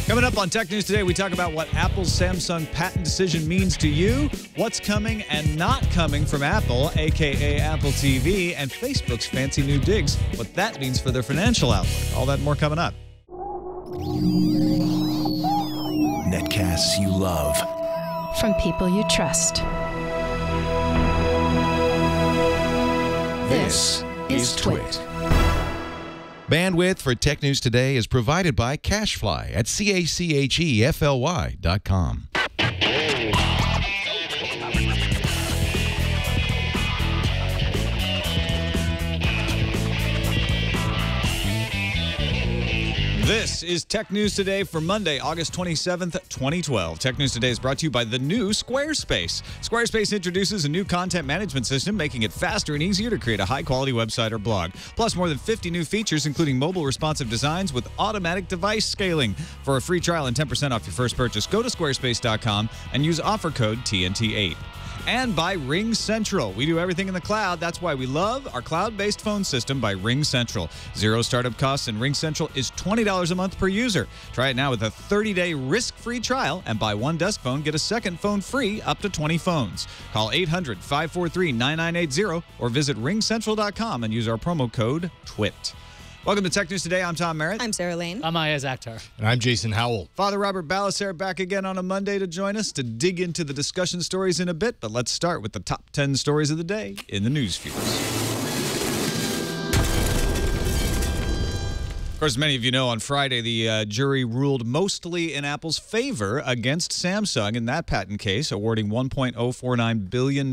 Coming up on Tech News Today, we talk about what Apple's Samsung patent decision means to you, what's coming and not coming from Apple, a.k.a. Apple TV, and Facebook's fancy new digs, what that means for their financial outlook. All that and more coming up. Netcasts you love. From people you trust. This is TWiT. Bandwidth for Tech News Today is provided by Cachefly at CACHEFLY.com. This is Tech News Today for Monday, August 27th, 2012. Tech News Today is brought to you by the new Squarespace. Squarespace introduces a new content management system, making it faster and easier to create a high-quality website or blog. Plus, more than 50 new features, including mobile responsive designs with automatic device scaling. For a free trial and 10% off your first purchase, go to squarespace.com and use offer code TNT8. And by Ring Central. We do everything in the cloud. That's why we love our cloud-based phone system by Ring Central. Zero startup costs, and Ring Central is $20 a month per user. Try it now with a 30-day risk-free trial, and buy one desk phone, get a second phone free up to 20 phones. Call 800-543-9980 or visit ringcentral.com and use our promo code TWiT. Welcome to Tech News Today. I'm Tom Merritt. I'm Sarah Lane. I'm Iyaz Akhtar. And I'm Jason Howell. Father Robert Ballacer back again on a Monday to join us to dig into the discussion stories in a bit, but let's start with the top 10 stories of the day in the news feeds. Of course, many of you know, on Friday, the jury ruled mostly in Apple's favor against Samsung in that patent case, awarding $1.049 billion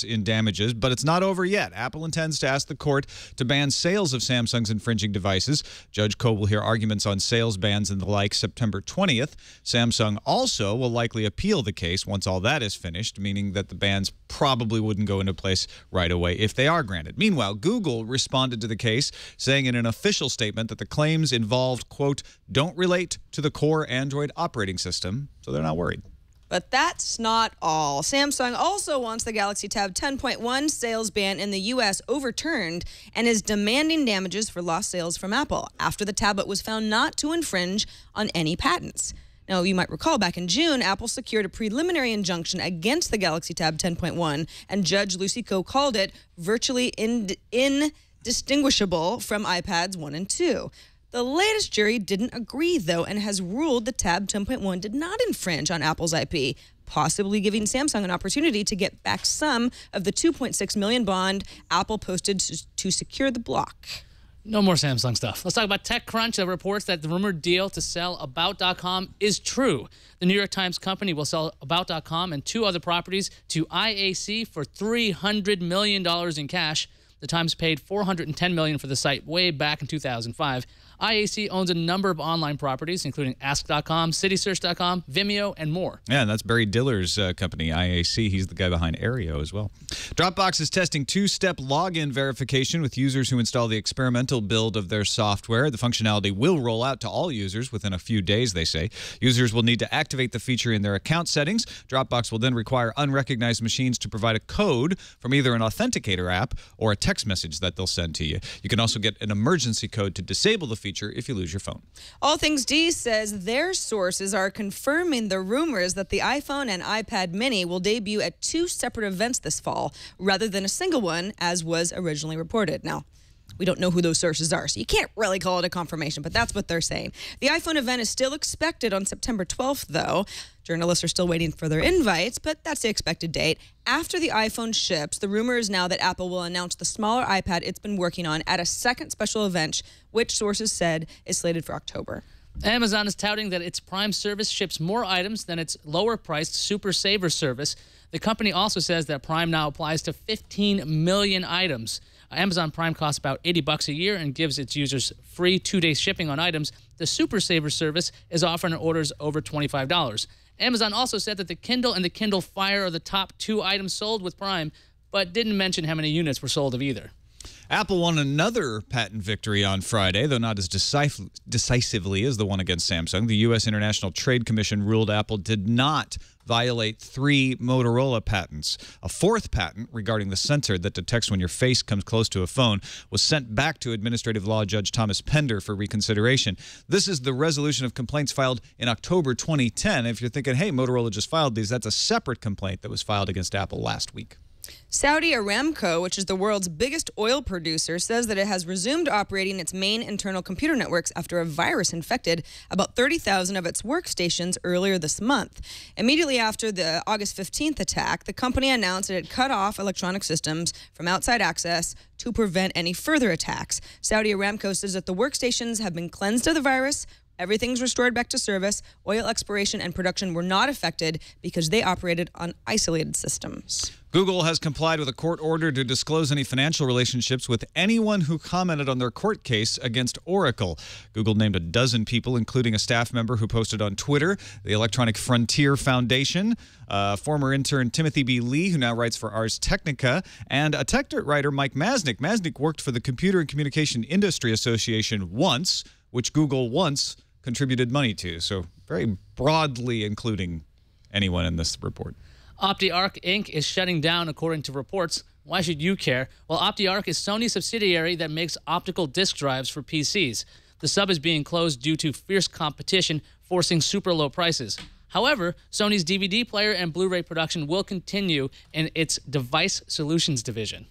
in damages. But it's not over yet. Apple intends to ask the court to ban sales of Samsung's infringing devices. Judge Koh will hear arguments on sales bans and the like September 20th. Samsung also will likely appeal the case once all that is finished, meaning that the bans probably wouldn't go into place right away if they are granted. Meanwhile, Google responded to the case, saying in an official statement that the claims involved, quote, don't relate to the core Android operating system, so they're not worried. But that's not all. Samsung also wants the Galaxy Tab 10.1 sales ban in the U.S. overturned and is demanding damages for lost sales from Apple after the tablet was found not to infringe on any patents. Now, you might recall back in June, Apple secured a preliminary injunction against the Galaxy Tab 10.1, and Judge Lucy Koh called it virtually indistinguishable from iPads 1 and 2. The latest jury didn't agree, though, and has ruled the Tab 10.1 did not infringe on Apple's IP, possibly giving Samsung an opportunity to get back some of the $2.6 million bond Apple posted to secure the block. No more Samsung stuff. Let's talk about TechCrunch that reports that the rumored deal to sell About.com is true. The New York Times company will sell About.com and two other properties to IAC for $300 million in cash. The Times paid $410 million for the site way back in 2005. IAC owns a number of online properties, including Ask.com, CitySearch.com, Vimeo, and more. Yeah, and that's Barry Diller's company, IAC. He's the guy behind Aereo as well. Dropbox is testing two-step login verification with users who install the experimental build of their software. The functionality will roll out to all users within a few days, they say. Users will need to activate the feature in their account settings. Dropbox will then require unrecognized machines to provide a code from either an authenticator app or a text message that they'll send to you. You can also get an emergency code to disable the feature if you lose your phone. All Things D says their sources are confirming the rumors that the iPhone and iPad mini will debut at two separate events this fall, rather than a single one, as was originally reported. Now, we don't know who those sources are, so you can't really call it a confirmation, but that's what they're saying. The iPhone event is still expected on September 12th, though. Journalists are still waiting for their invites, but that's the expected date. After the iPhone ships, the rumor is now that Apple will announce the smaller iPad it's been working on at a second special event, which sources said is slated for October. Amazon is touting that its Prime service ships more items than its lower-priced Super Saver service. The company also says that Prime now applies to 15 million items. Amazon Prime costs about $80 a year and gives its users free 2-day shipping on items. The Super Saver service is offering orders over $25. Amazon also said that the Kindle and the Kindle Fire are the top two items sold with Prime, but didn't mention how many units were sold of either. Apple won another patent victory on Friday, though not as decisively as the one against Samsung. The U.S. International Trade Commission ruled Apple did not violate 3 Motorola patents. A 4th patent regarding the sensor that detects when your face comes close to a phone was sent back to Administrative Law Judge Thomas Pender for reconsideration. This is the resolution of complaints filed in October 2010. If you're thinking, hey, Motorola just filed these, that's a separate complaint that was filed against Apple last week. Saudi Aramco, which is the world's biggest oil producer, says that it has resumed operating its main internal computer networks after a virus infected about 30,000 of its workstations earlier this month. Immediately after the August 15th attack, the company announced that it cut off electronic systems from outside access to prevent any further attacks. Saudi Aramco says that the workstations have been cleansed of the virus. Everything's restored back to service. Oil exploration and production were not affected because they operated on isolated systems. Google has complied with a court order to disclose any financial relationships with anyone who commented on their court case against Oracle. Google named a dozen people, including a staff member who posted on Twitter, the Electronic Frontier Foundation, former intern Timothy B. Lee, who now writes for Ars Technica, and a TechDirt writer, Mike Masnick. Masnick worked for the Computer and Communication Industry Association once, which Google once contributed money to. So very broadly including anyone in this report. OptiArc Inc. is shutting down, according to reports. Why should you care? Well, OptiArc is Sony's subsidiary that makes optical disk drives for PCs. The sub is being closed due to fierce competition, forcing super low prices. However, Sony's DVD player and Blu-ray production will continue in its Device Solutions division.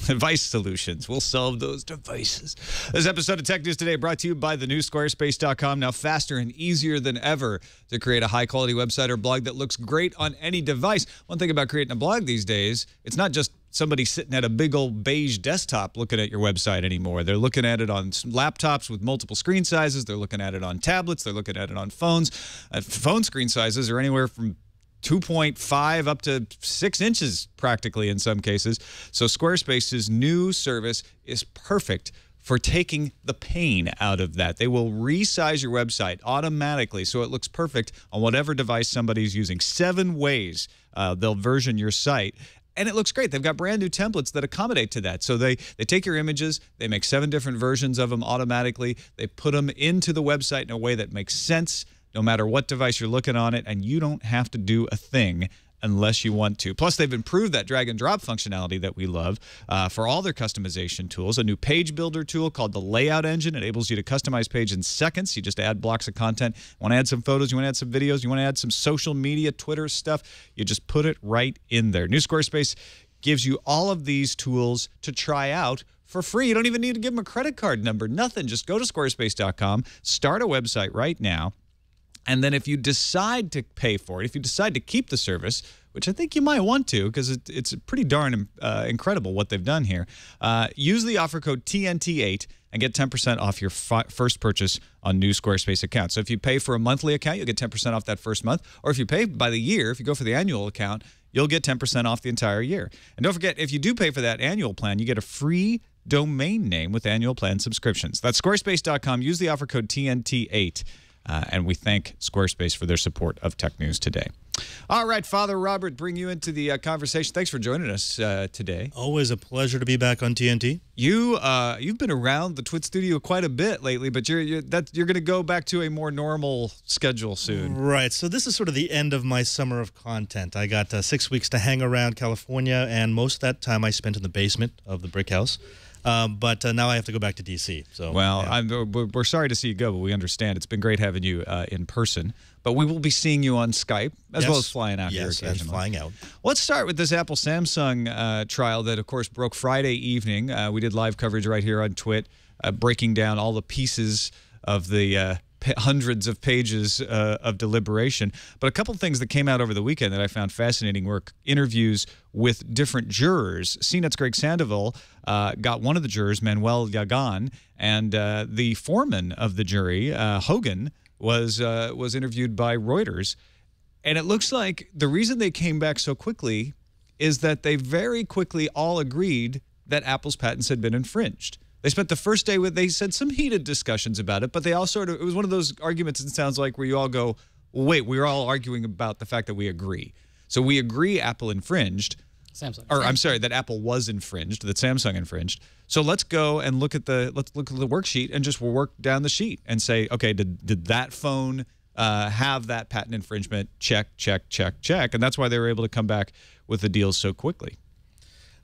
Device Solutions. We'll solve those devices. This episode of Tech News Today brought to you by the new Squarespace.com. Now faster and easier than ever to create a high-quality website or blog that looks great on any device. One thing about creating a blog these days, it's not just somebody sitting at a big old beige desktop looking at your website anymore. They're looking at it on laptops with multiple screen sizes. They're looking at it on tablets. They're looking at it on phones. Phone screen sizes are anywhere from 2.5 up to 6 inches practically in some cases. So Squarespace's new service is perfect for taking the pain out of that. They will resize your website automatically so it looks perfect on whatever device somebody's using. 7 ways they'll version your site. And it looks great. They've got brand new templates that accommodate to that. So they take your images, they make 7 different versions of them automatically. They put them into the website in a way that makes sense no matter what device you're looking on it, and you don't have to do a thing unless you want to. Plus, they've improved that drag and drop functionality that we love for all their customization tools. A new page builder tool called the Layout Engine enables you to customize page in seconds. You just add blocks of content. You want to add some photos, you want to add some videos, you want to add some social media, Twitter stuff. You just put it right in there. New Squarespace gives you all of these tools to try out for free. You don't even need to give them a credit card number, nothing. Just go to squarespace.com, start a website right now. And then if you decide to pay for it, if you decide to keep the service, which I think you might want to because it's pretty darn incredible what they've done here, use the offer code TNT8 and get 10% off your first purchase on new Squarespace accounts. So if you pay for a monthly account, you'll get 10% off that first month. Or if you pay by the year, if you go for the annual account, you'll get 10% off the entire year. And don't forget, if you do pay for that annual plan, you get a free domain name with annual plan subscriptions. That's squarespace.com. Use the offer code TNT8. And we thank Squarespace for their support of Tech News Today. All right, Father Robert, bring you into the conversation. Thanks for joining us today. Always a pleasure to be back on TNT. You've been around the TWiT studio quite a bit lately, but you're going to go back to a more normal schedule soon. Right. So this is sort of the end of my summer of content. I got 6 weeks to hang around California, and most of that time I spent in the basement of the brick house. But now I have to go back to D.C. So, well, yeah. We're sorry to see you go, but we understand. It's been great having you in person. But we will be seeing you on Skype, as well as flying out here occasionally. Yes, flying out. Let's start with this Apple-Samsung trial that, of course, broke Friday evening. We did live coverage right here on TWiT, breaking down all the pieces of the hundreds of pages of deliberation. But a couple things that came out over the weekend that I found fascinating were interviews with different jurors. CNET's Greg Sandoval got one of the jurors, Manuel Yagan, and the foreman of the jury, Hogan, was interviewed by Reuters. And it looks like the reason they came back so quickly is that they very quickly all agreed that Apple's patents had been infringed. They spent the first day they said some heated discussions about it, but they all it was one of those arguments, it sounds like, where you all go, well, wait, we're all arguing about the fact that we agree. So we agree Apple infringed, Samsung. Or I'm sorry, that Apple was infringed, that Samsung infringed. So let's go and look at the worksheet and just work down the sheet and say, okay, did that phone have that patent infringement? Check, check, check, check. And that's why they were able to come back with the deals so quickly.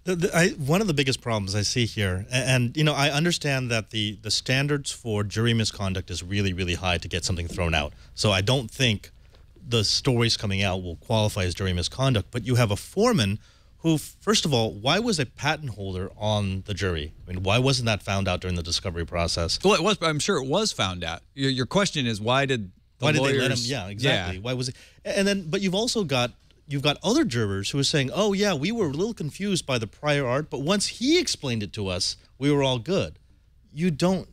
One of the biggest problems I see here, and you know, I understand that the standards for jury misconduct is really, really high to get something thrown out. So I don't think the stories coming out will qualify as jury misconduct. But you have a foreman who, first of all, why was a patent holder on the jury? I mean, why wasn't that found out during the discovery process? Well, it was. I'm sure it was found out. Your question is, why did Why lawyers, did they let him? Yeah, exactly. Yeah. Why was it? And then, but you've also got other jurors who are saying, "Oh yeah, we were a little confused by the prior art, but once he explained it to us, we were all good." You don't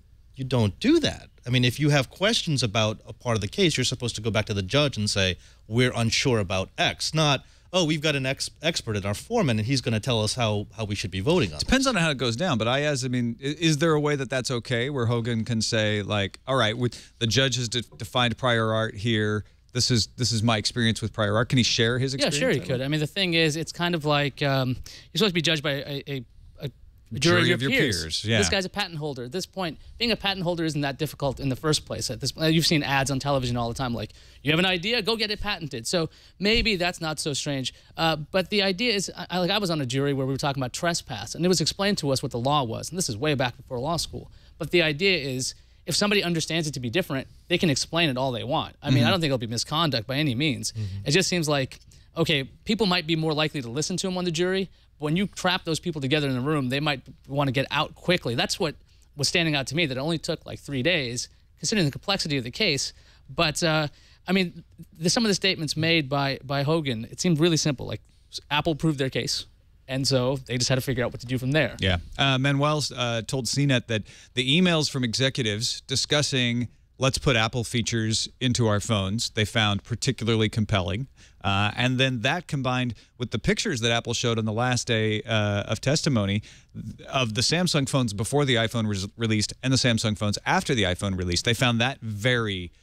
do that. I mean, if you have questions about a part of the case, you're supposed to go back to the judge and say, "We're unsure about X," not, "Oh, we've got an expert in our foreman, and he's going to tell us how we should be voting on." Depends on how it goes down, but I mean, is there a way that that's okay, where Hogan can say, like, all right, the judge has defined prior art here. This is my experience with prior art. Can he share his experience? Yeah, sure he could. I mean, the thing is, it's kind of like you're supposed to be judged by a jury of your peers. Yeah. This guy's a patent holder. At this point, being a patent holder isn't that difficult in the first place. At this, you've seen ads on television all the time, like, you have an idea, go get it patented. So maybe that's not so strange. But the idea is, I was on a jury where we were talking about trespass, and it was explained to us what the law was. And this is way back before law school. But the idea is, if somebody understands it to be different, they can explain it all they want. I mean, I don't think it'll be misconduct by any means. It just seems like, okay, people might be more likely to listen to him on the jury, but when you trap those people together in a room, they might want to get out quickly. That's what was standing out to me, that it only took like 3 days, considering the complexity of the case. But, I mean, some of the statements made by Hogan, it seemed really simple. Like, Apple proved their case. And so they just had to figure out what to do from there. Yeah. Manuel told CNET that the emails from executives discussing let's put Apple features into our phones they found particularly compelling. And then that combined with the pictures that Apple showed on the last day of testimony of the Samsung phones before the iPhone was released and the Samsung phones after the iPhone released, they found that very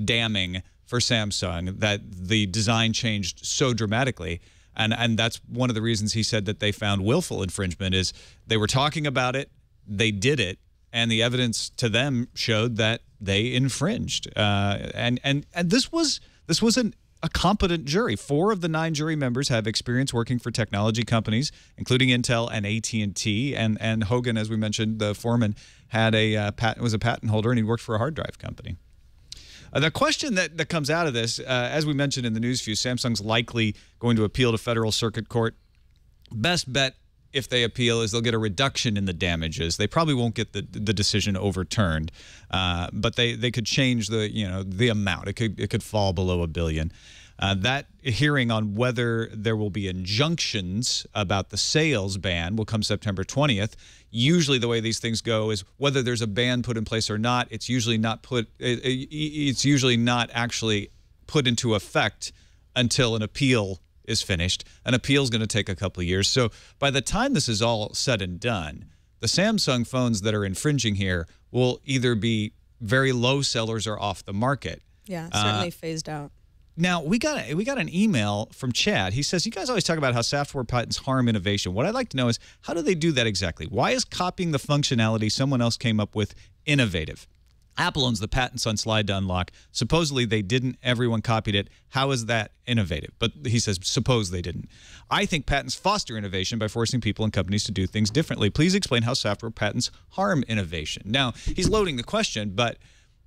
damning for Samsung, that the design changed so dramatically. And that's one of the reasons he said that they found willful infringement, is they were talking about it, they did it, and the evidence to them showed that they infringed. And this was a competent jury. 4 of the 9 jury members have experience working for technology companies, including Intel and AT&T. And Hogan, as we mentioned, the foreman, was a patent holder, and he worked for a hard drive company. The question that comes out of this, as we mentioned in the news view, Samsung's likely going to appeal to federal circuit court. Best bet, if they appeal, is they'll get a reduction in the damages. They probably won't get the decision overturned, but they could change the amount. It could fall below $1 billion. That hearing on whether there will be injunctions about the sales ban will come September 20th. Usually the way these things go is whether there's a ban put in place or not, it's usually not actually put into effect until an appeal is finished. An appeal is going to take a couple of years. So by the time this is all said and done, the Samsung phones that are infringing here will either be very low sellers or off the market. Yeah, certainly phased out. Now, we got an email from Chad. He says, you guys always talk about how software patents harm innovation. What I'd like to know is, how do they do that exactly? Why is copying the functionality someone else came up with innovative? Apple owns the patents on slide to unlock. Supposedly they didn't. Everyone copied it. How is that innovative? But he says, suppose they didn't. I think patents foster innovation by forcing people and companies to do things differently. Please explain how software patents harm innovation. Now, he's loading the question, but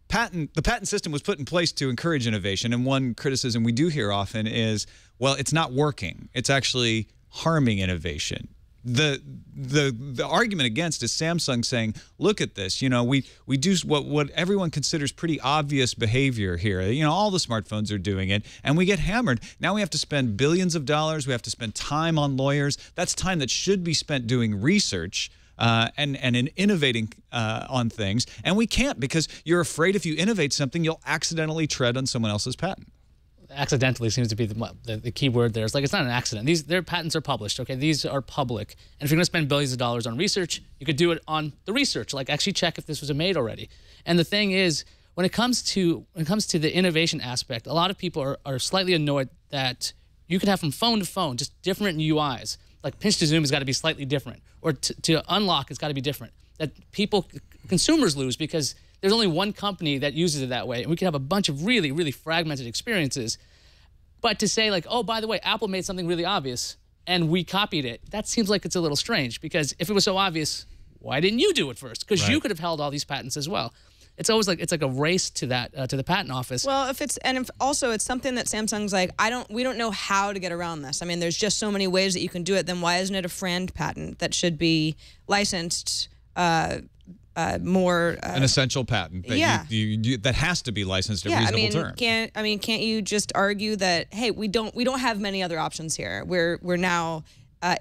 the patent system was put in place to encourage innovation, and one criticism we do hear often is, well, it's not working. It's actually harming innovation. The argument against is Samsung saying, look at this, we do what everyone considers pretty obvious behavior here. All the smartphones are doing it, and we get hammered. Now we have to spend billions of dollars. We have to spend time on lawyers. That's time that should be spent doing research and in innovating on things. And we can't, because you're afraid if you innovate something, you'll accidentally tread on someone else's patent. Accidentally seems to be the key word there. It's like, it's not an accident. Their patents are published, okay? These are public. And if you're going to spend billions of dollars on research, you could do it on the research, like actually check if this was made already. And the thing is, when it comes to the innovation aspect, a lot of people are slightly annoyed that you can have from phone to phone just different UIs. like pinch to zoom has got to be slightly different, or to unlock it's got to be different. That consumers lose because there's only one company that uses it that way, and we could have a bunch of really, really fragmented experiences. But to say like, oh, by the way, Apple made something really obvious and we copied it, that seems like it's a little strange, because if it was so obvious, why didn't you do it first? Because you could have held all these patents as well. It's always like, it's like a race to that, to the patent office. Well, if also it's something that Samsung's like, we don't know how to get around this. I mean, there's just so many ways that you can do it. Then why isn't it a FRAND patent that should be licensed more? An essential patent that that has to be licensed at reasonable terms. Can't you just argue that, hey, we don't have many other options here. We're now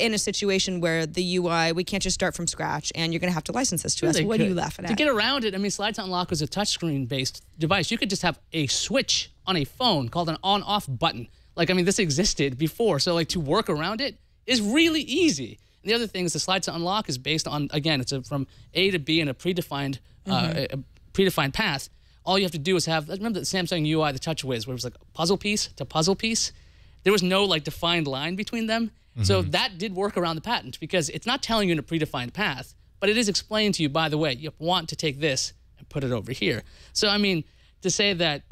in a situation where the UI, we can't just start from scratch, and you're going to have to license this to us. What are you laughing at? To get around it, I mean, Slide to Unlock was a touchscreen-based device. You could just have a switch on a phone called an on-off button. Like, I mean, this existed before, so like to work around it is really easy. And the other thing is the Slide to Unlock is based on, again, it's from A to B in a predefined path. All you have to do is have, remember the Samsung UI, the TouchWiz, where it was like puzzle piece to puzzle piece? There was no like defined line between them. So that did work around the patent, because it's not telling you in a predefined path, but it is explained to you, by the way, you want to take this and put it over here. So, I mean, to say that,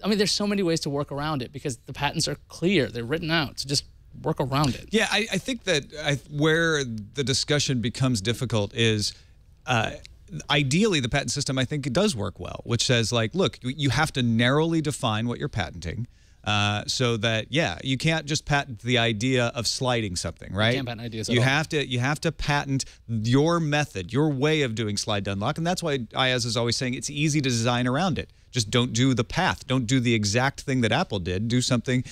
I mean, there's so many ways to work around it because the patents are clear. They're written out. So just work around it. Yeah, I think that where the discussion becomes difficult is ideally the patent system, I think it does work well, which says, like, look, you have to narrowly define what you're patenting. So that, yeah, you can't just patent the idea of sliding something, right? You can't patent ideas at all. You have to patent your method, your way of doing slide to unlock, and that's why Iyaz is always saying it's easy to design around it. Just don't do the path. Don't do the exact thing that Apple did. Do something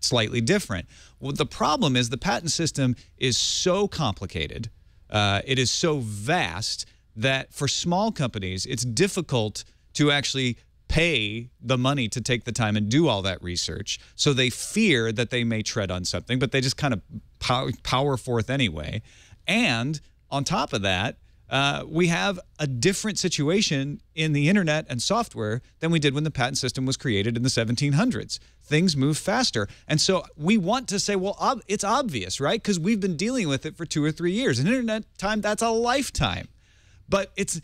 slightly different. Well, the problem is the patent system is so complicated. It is so vast that for small companies, it's difficult to actually pay the money to take the time and do all that research. So they fear that they may tread on something, but they just kind of power forth anyway. And on top of that, we have a different situation in the internet and software than we did when the patent system was created in the 1700s. Things move faster. And so we want to say, well, it's obvious, right? Because we've been dealing with it for 2 or 3 years. In internet time, that's a lifetime. But if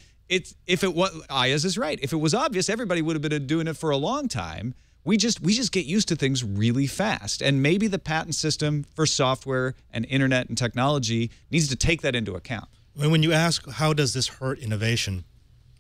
it was, Iyaz is right. If it was obvious, everybody would have been doing it for a long time. We just get used to things really fast. And maybe the patent system for software and internet and technology needs to take that into account. When you ask, how does this hurt innovation?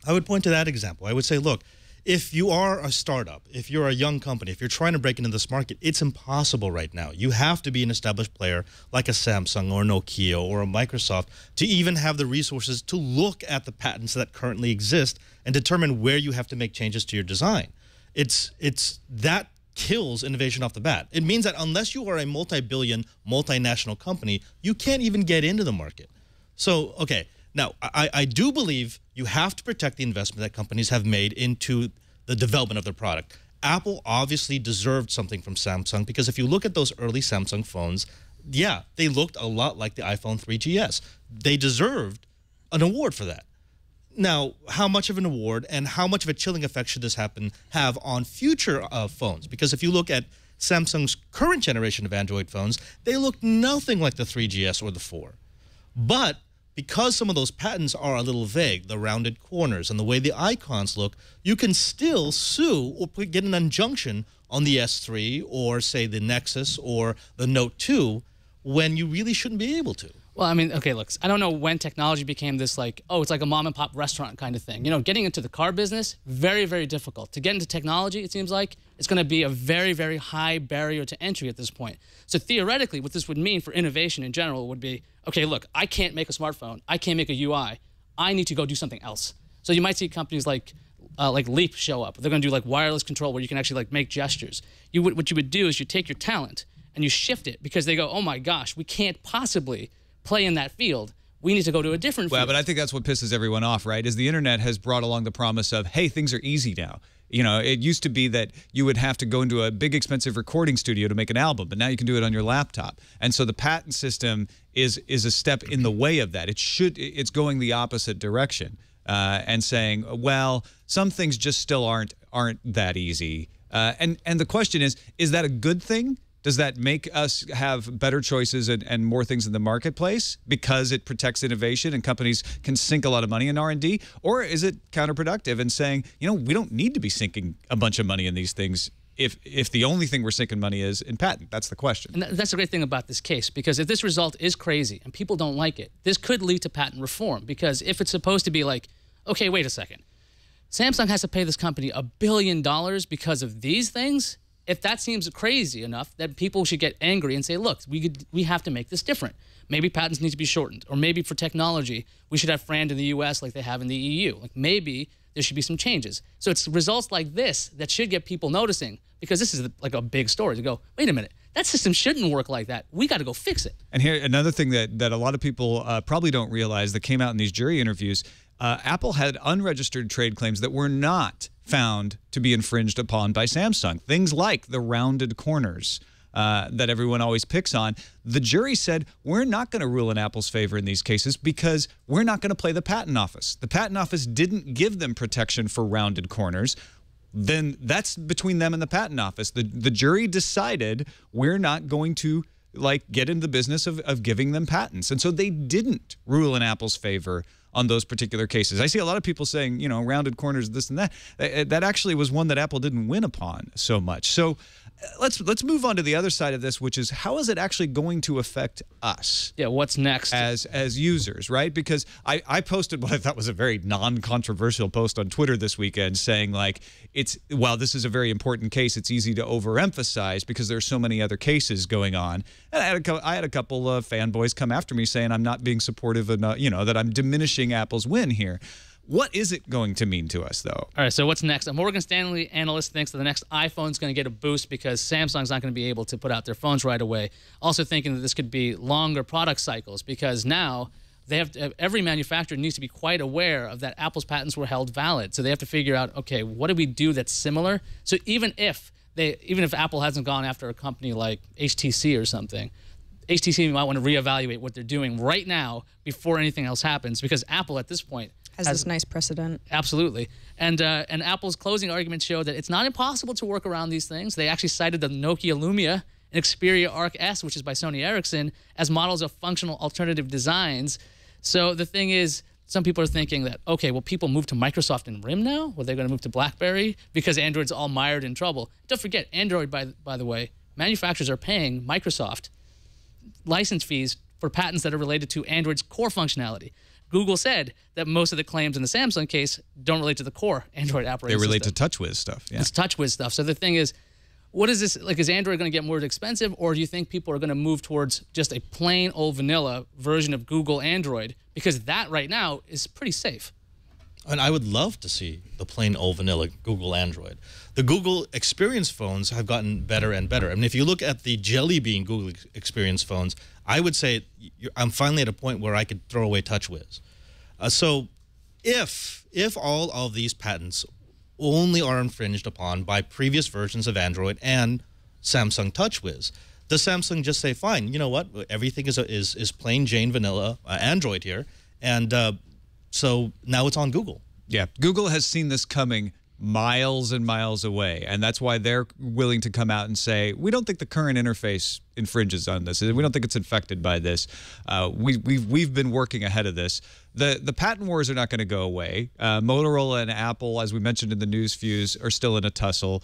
I would point to that example. I would say, look, if you are a startup, if you're a young company, if you're trying to break into this market, it's impossible right now. You have to be an established player like a Samsung or a Nokia or a Microsoft to even have the resources to look at the patents that currently exist and determine where you have to make changes to your design. That kills innovation off the bat. It means that unless you are a multi-billion, multinational company, you can't even get into the market. So, okay, now, I do believe you have to protect the investment that companies have made into the development of their product. Apple obviously deserved something from Samsung, because if you look at those early Samsung phones, yeah, they looked a lot like the iPhone 3GS. They deserved an award for that. Now, how much of an award and how much of a chilling effect should this have on future phones? Because if you look at Samsung's current generation of Android phones, they look nothing like the 3GS or the 4. But because some of those patents are a little vague, the rounded corners and the way the icons look, you can still sue or get an injunction on the S3 or, say, the Nexus or the Note 2 when you really shouldn't be able to. Well, I mean, okay, look, I don't know when technology became this, like, oh, it's like a mom-and-pop restaurant kind of thing. You know, getting into the car business, very, very difficult. To get into technology, it seems like, it's going to be a very, very high barrier to entry at this point. So theoretically, what this would mean for innovation in general would be, okay, look, I can't make a smartphone. I can't make a UI. I need to go do something else. So you might see companies like Leap show up. They're going to do, like, wireless control where you can actually, like, make gestures. What you would do is you take your talent and you shift it, because they go, oh, my gosh, we can't possibly play in that field. We need to go to a different field. Well, but I think that's what pisses everyone off, right? Is the internet has brought along the promise of, hey, things are easy now. You know, it used to be that you would have to go into a big, expensive recording studio to make an album, but now you can do it on your laptop. And so the patent system is a step in the way of that. It's going the opposite direction and saying, well, some things just still aren't that easy. And the question is that a good thing? Does that make us have better choices and more things in the marketplace because it protects innovation and companies can sink a lot of money in R&D? Or is it counterproductive and saying, you know, we don't need to be sinking a bunch of money in these things if the only thing we're sinking money is in patent? That's the question. And that's the great thing about this case, because if this result is crazy and people don't like it, this could lead to patent reform. Because if it's supposed to be like, okay, wait a second, Samsung has to pay this company $1 billion because of these things. If that seems crazy enough, that people should get angry and say, look, we have to make this different. Maybe patents need to be shortened. Or maybe for technology, we should have FRAND in the US like they have in the EU. Like maybe there should be some changes. So it's results like this that should get people noticing, because this is like a big story to go, wait a minute, that system shouldn't work like that. We got to go fix it. And here, another thing that a lot of people probably don't realize that came out in these jury interviews, Apple had unregistered trade claims that were not found to be infringed upon by Samsung. Things like the rounded corners that everyone always picks on. The jury said, we're not going to rule in Apple's favor in these cases because we're not going to play the patent office. The patent office didn't give them protection for rounded corners. Then that's between them and the patent office. The jury decided we're not going to get into the business of giving them patents. And so they didn't rule in Apple's favor on those particular cases. I see a lot of people saying, you know, rounded corners, this and that. That actually was one that Apple didn't win upon so much. So let's move on to the other side of this, which is how is it actually going to affect us? Yeah, what's next? As users, right? Because I posted what I thought was a very non-controversial post on Twitter this weekend saying, like, while this is a very important case, it's easy to overemphasize because there's so many other cases going on. And I had a couple of fanboys come after me saying I'm not being supportive enough, you know, that I'm diminishing Apple's win here. What is it going to mean to us, though? All right, so what's next? A Morgan Stanley analyst thinks that the next iPhone is going to get a boost because Samsung's not going to be able to put out their phones right away. Also thinking that this could be longer product cycles because now every manufacturer needs to be quite aware of that Apple's patents were held valid. So they have to figure out, okay, what do we do that's similar? So even if Apple hasn't gone after a company like HTC or something, HTC might want to reevaluate what they're doing right now before anything else happens, because Apple at this point has this nice precedent. Absolutely. And Apple's closing argument showed that it's not impossible to work around these things. They actually cited the Nokia Lumia and Xperia Arc S, which is by Sony Ericsson, as models of functional alternative designs. So the thing is, some people are thinking that, okay, will people move to Microsoft and RIM now? Or they're going to move to BlackBerry because Android's all mired in trouble? Don't forget, Android, by the way, manufacturers are paying Microsoft license fees for patents that are related to Android's core functionality. Google said that most of the claims in the Samsung case don't relate to the core Android operating system. They relate to TouchWiz stuff. Yeah. It's TouchWiz stuff. So the thing is, what is this, like, is Android going to get more expensive, or do you think people are going to move towards just a plain old vanilla version of Google Android? Because that right now is pretty safe. And I would love to see the plain old vanilla Google Android. The Google Experience phones have gotten better and better. I mean, if you look at the Jelly Bean Google Experience phones, I would say I'm finally at a point where I could throw away TouchWiz. So if all of these patents only are infringed upon by previous versions of Android and Samsung TouchWiz, does Samsung just say, fine, you know what, everything is plain Jane vanilla Android here, and so now it's on Google? Yeah, Google has seen this coming miles and miles away, and that's why they're willing to come out and say, we don't think the current interface infringes on this. We don't think it's infected by this. We've been working ahead of this. The patent wars are not going to go away. Motorola and Apple, as we mentioned in the news fuse, are still in a tussle.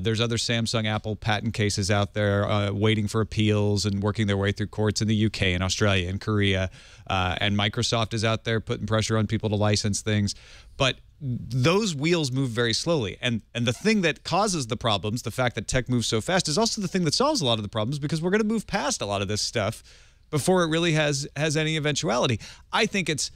There's other Samsung Apple patent cases out there waiting for appeals and working their way through courts in the UK and Australia and Korea. And Microsoft is out there putting pressure on people to license things. But those wheels move very slowly. And the thing that causes the problems, the fact that tech moves so fast, is also the thing that solves a lot of the problems, because we're going to move past a lot of this stuff before it really has any eventuality. I think it's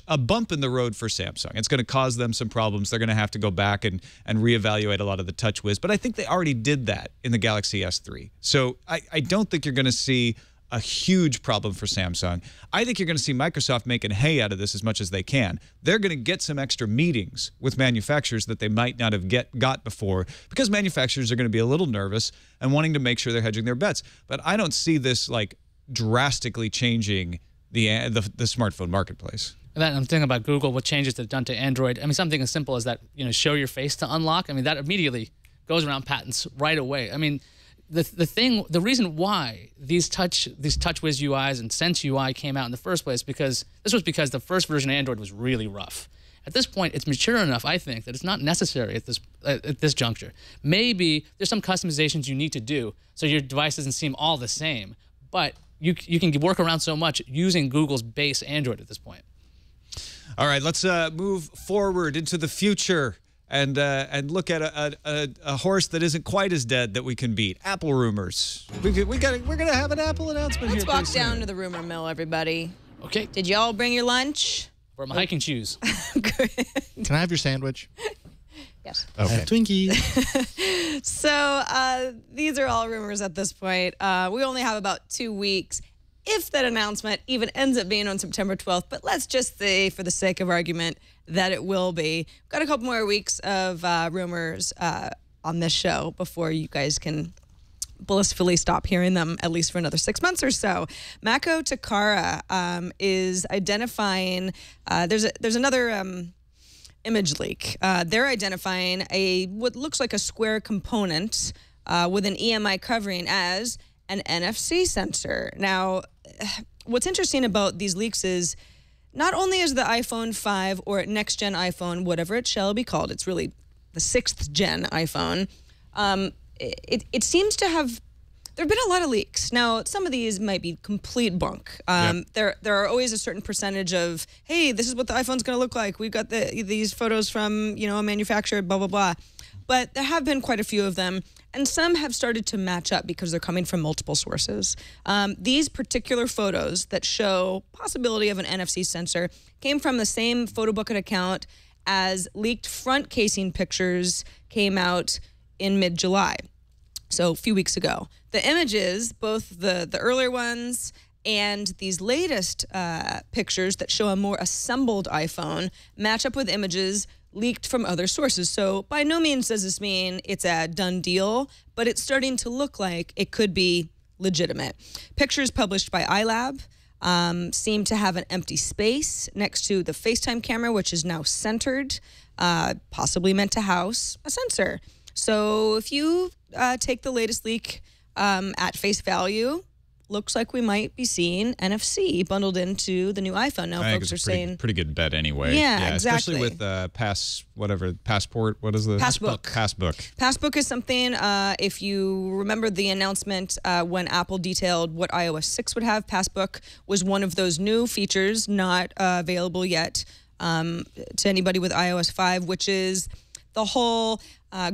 a bump in the road for Samsung. It's going to cause them some problems. They're going to have to go back and reevaluate a lot of the TouchWiz. But I think they already did that in the Galaxy S3. So I don't think you're going to see a huge problem for Samsung. I think you're going to see Microsoft making hay out of this as much as they can. They're going to get some extra meetings with manufacturers that they might not have got before, because manufacturers are going to be a little nervous and wanting to make sure they're hedging their bets. But I don't see this like drastically changing the smartphone marketplace. And I'm thinking about Google, what changes they've done to Android. I mean, something as simple as that, show your face to unlock. I mean, that immediately goes around patents right away. I mean, the reason why these TouchWiz UIs and Sense UI came out in the first place because the first version of Android was really rough. At this point, it's mature enough, I think, that it's not necessary at this juncture. Maybe there's some customizations you need to do so your device doesn't seem all the same, but you can work around so much using Google's base Android at this point. All right, let's move forward into the future and look at a horse that isn't quite as dead that we can beat. Apple rumors. We're gonna have an Apple announcement Let's here. walk down to the rumor mill, everybody. Okay. Did you all bring your lunch? Or my hiking shoes. Can I have your sandwich? Yes. Okay. Twinkie. So these are all rumors at this point. We only have about 2 weeks, if that announcement even ends up being on September 12th. But let's just say, for the sake of argument, that it will be. We've got a couple more weeks of rumors on this show before you guys can blissfully stop hearing them, at least for another 6 months or so. Mako Takara is identifying, there's another image leak. They're identifying what looks like a square component with an EMI covering as an NFC sensor. Now, what's interesting about these leaks is not only is the iPhone 5 or next gen iPhone, whatever it shall be called, it's really the 6th gen iPhone, it seems to have, there have been a lot of leaks. Now, some of these might be complete bunk. There are always a certain percentage of, hey, this is what the iPhone's going to look like. We've got these photos from, a manufacturer, blah, blah, blah. But there have been quite a few of them, and some have started to match up because they're coming from multiple sources. These particular photos that show possibility of an NFC sensor came from the same photo bucket account as leaked front casing pictures came out in mid-July. So a few weeks ago. The images, both the earlier ones and these latest pictures that show a more assembled iPhone, match up with images leaked from other sources. So by no means does this mean it's a done deal, but it's starting to look like it could be legitimate. Pictures published by iLab seem to have an empty space next to the FaceTime camera, which is now centered, possibly meant to house a sensor. So if you take the latest leak at face value, looks like we might be seeing NFC bundled into the new iPhone. Now, folks are saying pretty good bet anyway. Yeah, exactly. Especially with Passport. What is the Passbook? Passbook is something. If you remember the announcement when Apple detailed what iOS 6 would have, Passbook was one of those new features not available yet to anybody with iOS 5, which is the whole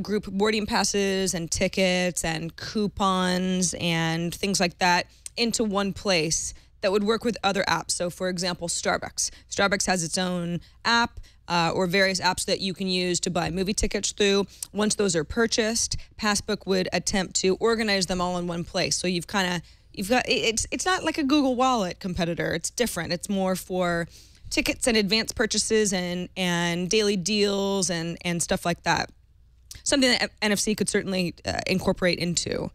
group boarding passes and tickets and coupons and things like that into one place that would work with other apps. So, for example, Starbucks. Starbucks has its own app or various apps that you can use to buy movie tickets through. Once those are purchased, Passbook would attempt to organize them all in one place. So you've got it's not like a Google Wallet competitor. It's different. It's more for tickets and advanced purchases and daily deals and stuff like that. Something that NFC could certainly incorporate into.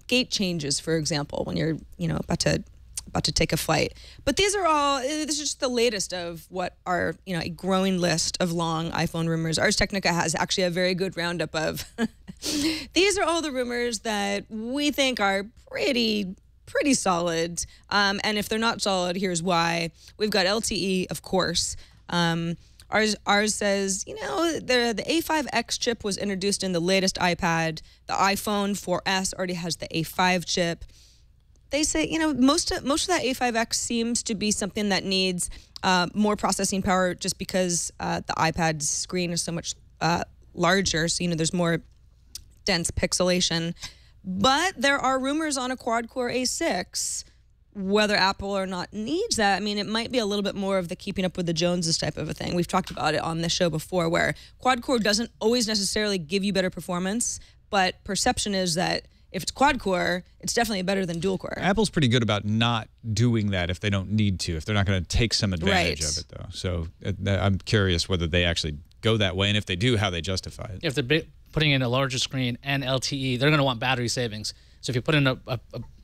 Gate changes, for example, when you're about to take a flight. But these are all, this is just the latest of what are, a growing list of long iPhone rumors. Ars Technica has actually a very good roundup of. These are all the rumors that we think are pretty solid. And if they're not solid, here's why. We've got LTE, of course. Ours says, the A5X chip was introduced in the latest iPad. The iPhone 4S already has the A5 chip. They say, most of that A5X seems to be something that needs more processing power just because the iPad's screen is so much larger. So, there's more dense pixelation. But there are rumors on a quad-core A6, whether Apple or not needs that. I mean, it might be a little bit more of the keeping up with the Joneses type of a thing. We've talked about it on this show before, where quad-core doesn't always necessarily give you better performance, but perception is that if it's quad-core, it's definitely better than dual-core. Apple's pretty good about not doing that if they don't need to, if they're not going to take some advantage of it, though. So I'm curious whether they actually go that way, and if they do, how they justify it. If they're putting in a larger screen and LTE, they're going to want battery savings. So if you put in a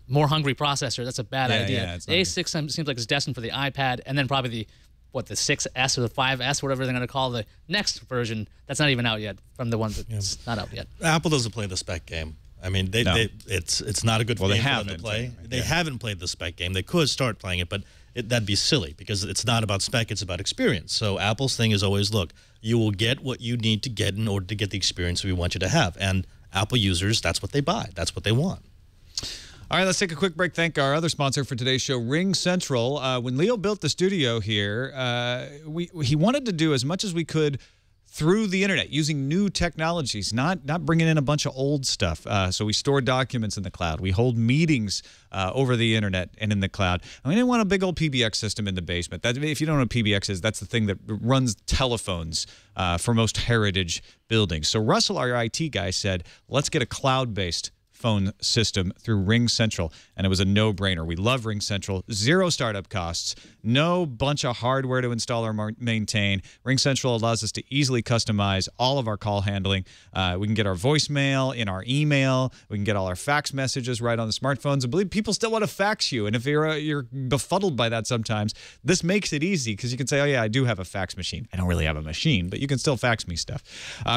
more hungry processor, that's a bad idea. Yeah, the A6 seems like it's destined for the iPad, and then probably the 6S or the 5S, whatever they're going to call the next version. That's not even out yet from the one that's not out yet. Apple doesn't play the spec game. I mean, it's not a good game for them to play. They haven't played the spec game. They could start playing it, but that'd be silly because it's not about spec, it's about experience. So Apple's thing is always, look, you will get what you need to get in order to get the experience we want you to have. And Apple users, that's what they buy. That's what they want. All right, let's take a quick break. Thank our other sponsor for today's show, Ring Central. When Leo built the studio here, he wanted to do as much as we could through the internet, using new technologies, not bringing in a bunch of old stuff. So we store documents in the cloud. We hold meetings over the internet and in the cloud. And we didn't want a big old PBX system in the basement. If you don't know what PBX is, that's the thing that runs telephones for most heritage buildings. So Russell, our IT guy, said, let's get a cloud-based phone system through Ring Central, and it was a no-brainer. We love Ring Central. Zero startup costs, no bunch of hardware to install or maintain. Ring Central allows us to easily customize all of our call handling. We can get our voicemail in our email. We can get all our fax messages right on the smartphones. I believe people still want to fax you, and if you're befuddled by that sometimes, this makes it easy because you can say, oh yeah, I do have a fax machine. I don't really have a machine, but you can still fax me stuff.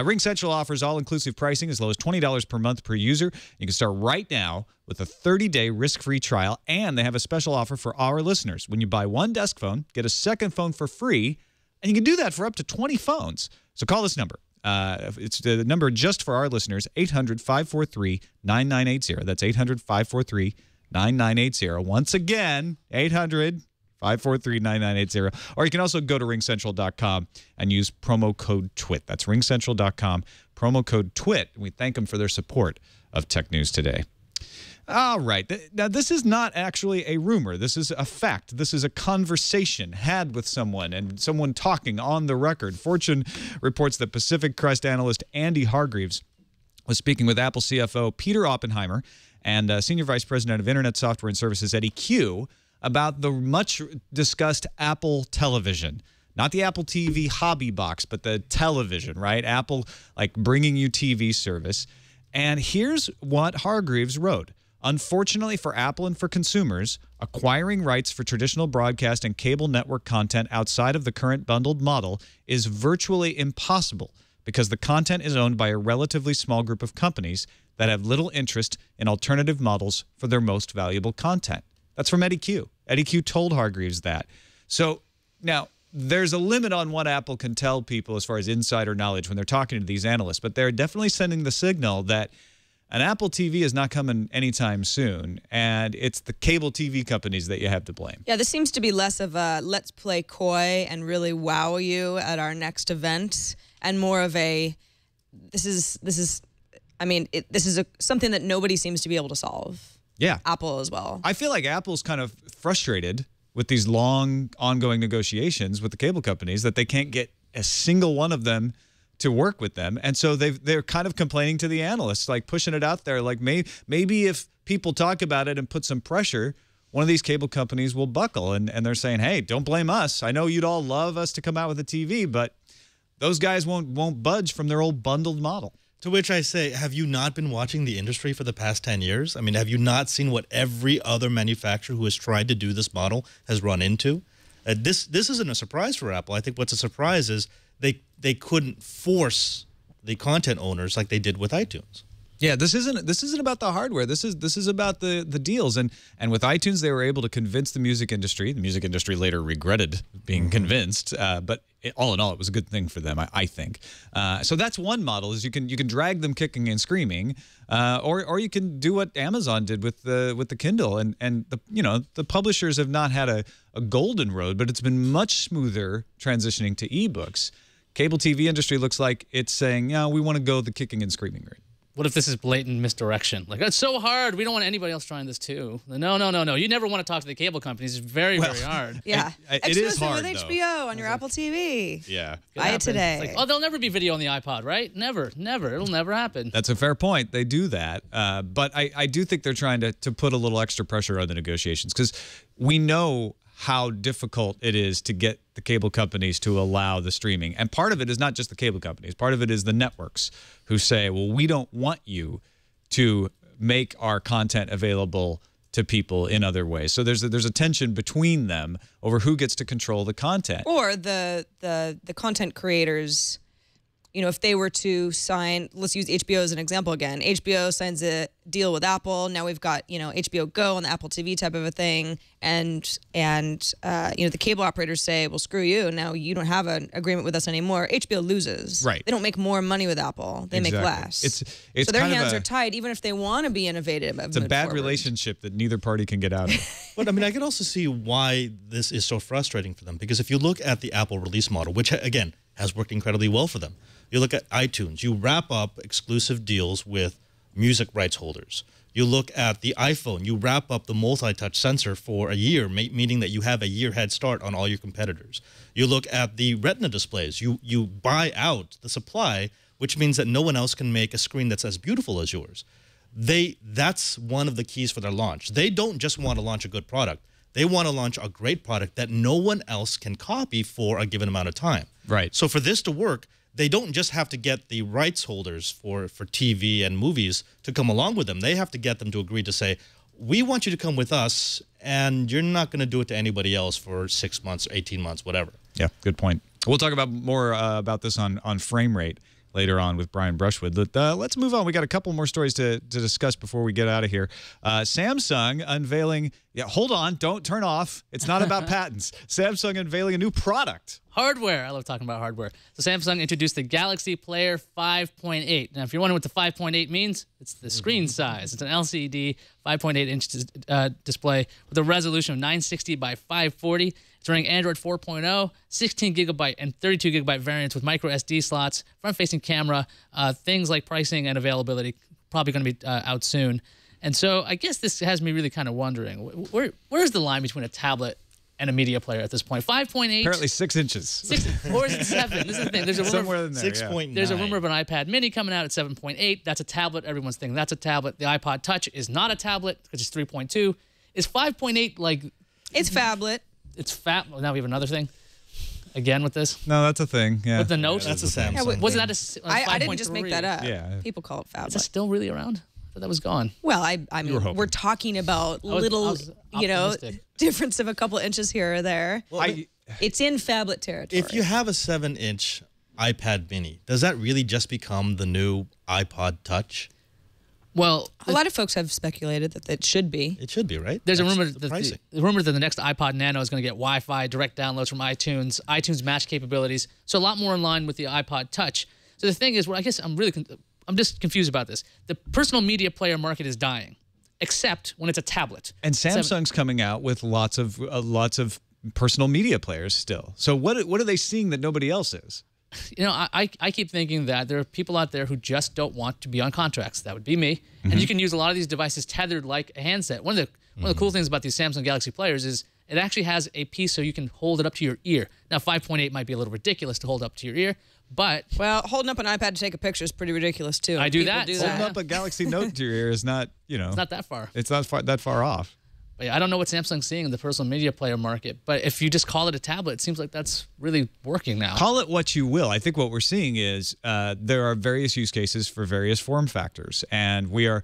Ring Central offers all-inclusive pricing as low as $20 per month per user. You can start right now with a 30-day risk-free trial, and they have a special offer for our listeners. When you buy one desk phone, get a second phone for free, and you can do that for up to 20 phones. So call this number. It's the number just for our listeners, 800-543-9980. That's 800-543-9980. Once again, 800-543-9980. Or you can also go to ringcentral.com and use promo code TWiT. That's ringcentral.com, promo code TWiT. We thank them for their support of Tech News Today. All right. Now, this is not actually a rumor. This is a fact. This is a conversation had with someone and someone talking on the record. Fortune reports that Pacific Crest analyst Andy Hargreaves was speaking with Apple CFO Peter Oppenheimer and Senior Vice President of Internet Software and Services Eddie Q about the much-discussed Apple television. Not the Apple TV hobby box, but the television, right? Apple, like, bringing you TV service. And here's what Hargreaves wrote. Unfortunately for Apple and for consumers, acquiring rights for traditional broadcast and cable network content outside of the current bundled model is virtually impossible because the content is owned by a relatively small group of companies that have little interest in alternative models for their most valuable content. That's from Eddie Q. Eddie Q told Hargreaves that. So now, there's a limit on what Apple can tell people as far as insider knowledge when they're talking to these analysts, but they're definitely sending the signal that an Apple TV is not coming anytime soon, and it's the cable TV companies that you have to blame. Yeah, this seems to be less of a let's play coy and really wow you at our next event, and more of a this is something that nobody seems to be able to solve. Yeah. Apple as well. I feel like Apple's kind of frustrated with these long, ongoing negotiations with the cable companies that they can't get a single one of them to work with them. And so they're kind of complaining to the analysts, like pushing it out there. Like maybe if people talk about it and put some pressure, one of these cable companies will buckle. And they're saying, hey, don't blame us. I know you'd all love us to come out with a TV, but those guys won't budge from their old bundled model. To which I say, have you not been watching the industry for the past 10 years? I mean, have you not seen what every other manufacturer who has tried to do this model has run into? This isn't a surprise for Apple. I think what's a surprise is they couldn't force the content owners like they did with iTunes. Yeah, this isn't about the hardware. This is about the deals. And with iTunes, they were able to convince the music industry. The music industry later regretted being convinced, but all in all, it was a good thing for them, I think. So that's one model: is you can drag them kicking and screaming, or you can do what Amazon did with the Kindle. And the publishers have not had a golden road, but it's been much smoother transitioning to ebooks. Cable TV industry looks like it's saying, yeah, we want to go the kicking and screaming route. What if this is blatant misdirection? Like, it's so hard. We don't want anybody else trying this too. No. You never want to talk to the cable companies. It's very hard. Yeah. It is hard, with HBO on your Apple TV. Yeah. Buy it today. It's like, there'll never be video on the iPod, right? Never. It'll never happen. That's a fair point. They do that. But I do think they're trying to put a little extra pressure on the negotiations because we know how difficult it is to get the cable companies to allow the streaming. And part of it is not just the cable companies. Part of it is the networks who say, well, we don't want you to make our content available to people in other ways. So there's a tension between them over who gets to control the content. Or the content creators, if they were to sign, let's use HBO as an example again. HBO signs a deal with Apple. Now we've got, HBO Go on the Apple TV type of a thing. And the cable operators say, well, screw you. Now you don't have an agreement with us anymore. HBO loses. Right. They don't make more money with Apple. They make less. It's so their kind of hands are tied, even if they want to be innovative. It's a bad relationship that neither party can get out of. But I mean, I can also see why this is so frustrating for them, because if you look at the Apple release model, which again has worked incredibly well for them, you look at iTunes, you wrap up exclusive deals with music rights holders. You look at the iPhone, you wrap up the multi-touch sensor for a year, meaning that you have a year head start on all your competitors. You look at the Retina displays, you buy out the supply, which means that no one else can make a screen that's as beautiful as yours. That's one of the keys for their launch. They don't just want to launch a good product. They want to launch a great product that no one else can copy for a given amount of time. Right. So for this to work, they don't just have to get the rights holders for TV and movies to come along with them. They have to get them to agree to say, we want you to come with us, and you're not going to do it to anybody else for 6 months, 18 months, whatever. Yeah, good point. We'll talk about more about this on frame rate later on with Brian Brushwood. But let's move on. We got a couple more stories to discuss before we get out of here. Samsung unveiling... Yeah, hold on. Don't turn off. It's not about patents. Samsung unveiling a new product. Hardware. I love talking about hardware. So Samsung introduced the Galaxy Player 5.8. Now, if you're wondering what the 5.8 means, it's the screen size. It's an LCD 5.8-inch display with a resolution of 960 by 540. It's running Android 4.0, 16 gigabyte and 32 gigabyte variants with micro SD slots, front-facing camera, things like pricing and availability probably going to be out soon. And so I guess this has me really kind of wondering, where's the line between a tablet and a media player at this point? 5.8? Apparently 6 inches. 6, or is it 7? This is the thing. There's a rumor, somewhere in there, 6.9. There's a rumor of an iPad mini coming out at 7.8. That's a tablet. Everyone's thinking that's a tablet. The iPod Touch is not a tablet because it's 3.2. Is 5.8 like... It's phablet. It's fat. Well, now we have another thing. Again with this? No, that's a thing. Yeah. With the Note? That's a Samsung. Yeah, wasn't that a I didn't just make that up. Yeah. People call it phablet. Is that still really around? I thought that was gone. Well, I mean, we're talking about little, difference of a couple inches here or there. Well, it's in phablet territory. if you have a 7-inch iPad mini, does that really just become the new iPod Touch? Well, a lot of folks have speculated that it should be. It should be, right? there's That's a rumor the that pricing. the rumor that the next iPod Nano is going to get Wi-Fi, direct downloads from iTunes, iTunes Match capabilities, so a lot more in line with the iPod Touch. So the thing is, I guess I'm just confused about this. The personal media player market is dying, except when it's a tablet. And Samsung's coming out with lots of personal media players still. So what are they seeing that nobody else is? I keep thinking that there are people out there who just don't want to be on contracts. That would be me. And you can use a lot of these devices tethered like a handset. One of the cool things about these Samsung Galaxy players is it actually has a piece so you can hold it up to your ear. Now, 5.8 might be a little ridiculous to hold up to your ear, but... Well, holding up an iPad to take a picture is pretty ridiculous, too. I do People that. Holding up a Galaxy Note to your ear is not, It's not that far. It's not that far off. But yeah, I don't know what Samsung's seeing in the personal media player market, but if you just call it a tablet, it seems like that's really working now. Call it what you will. I think what we're seeing is there are various use cases for various form factors, and we are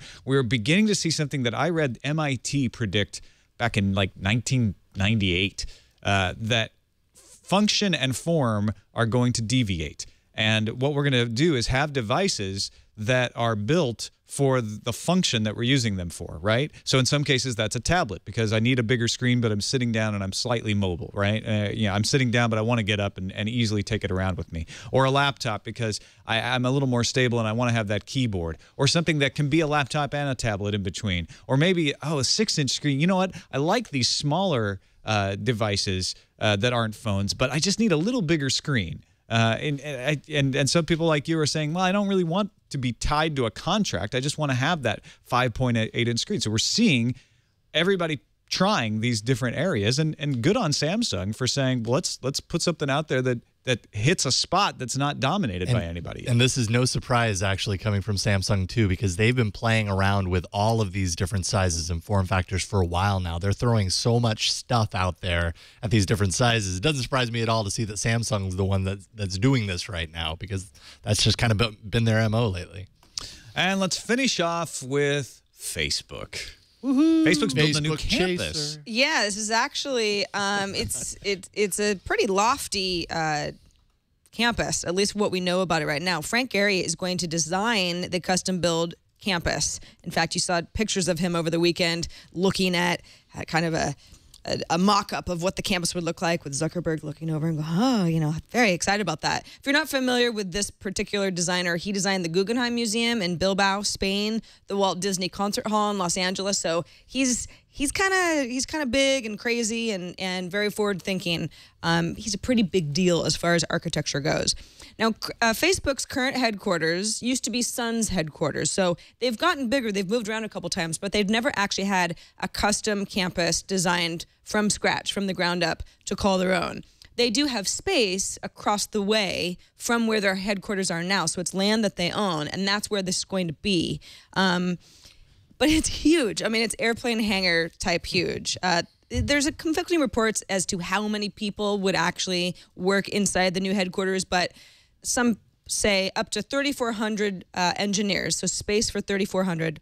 beginning to see something that I read MIT predict back in like 1998 that function and form are going to deviate. And what we're going to do is have devices that are built for the function that we're using them for, right? So in some cases, that's a tablet because I need a bigger screen, but I'm sitting down and I'm slightly mobile, right? I'm sitting down, but I want to get up and easily take it around with me. Or a laptop because I'm a little more stable and I want to have that keyboard. Or something that can be a laptop and a tablet in between. Or maybe, a 6-inch screen. You know what? I like these smaller devices that aren't phones, but I just need a little bigger screen. And some people like you are saying, well, I don't really want to be tied to a contract. I just want to have that 5.8-inch screen. So we're seeing everybody trying these different areas, and good on Samsung for saying, well, let's put something out there that hits a spot that's not dominated by anybody. And this is no surprise actually coming from Samsung too, because they've been playing around with all of these different sizes and form factors for a while now. They're throwing so much stuff out there at these different sizes. It doesn't surprise me at all to see that Samsung's the one that's doing this right now, because that's just kind of been their MO lately. And let's finish off with Facebook. Facebook's building a new campus. Yeah, this is actually it's a pretty lofty campus, at least what we know about it right now. Frank Gehry is going to design the custom-build campus. In fact, you saw pictures of him over the weekend looking at kind of a mock-up of what the campus would look like, with Zuckerberg looking over and go, oh, you know, very excited about that. If you're not familiar with this particular designer, he designed the Guggenheim Museum in Bilbao, Spain, the Walt Disney Concert Hall in Los Angeles. So he's kind of big and crazy and very forward-thinking. He's a pretty big deal as far as architecture goes. Now, Facebook's current headquarters used to be Sun's headquarters, so they've gotten bigger. They've moved around a couple times, but they've never actually had a custom campus designed from scratch, from the ground up, to call their own. They do have space across the way from where their headquarters are now, so it's land that they own, and that's where this is going to be. But it's huge. I mean, it's airplane hangar type huge. There's a conflicting reports as to how many people would actually work inside the new headquarters, but some say up to 3,400 engineers, so space for 3,400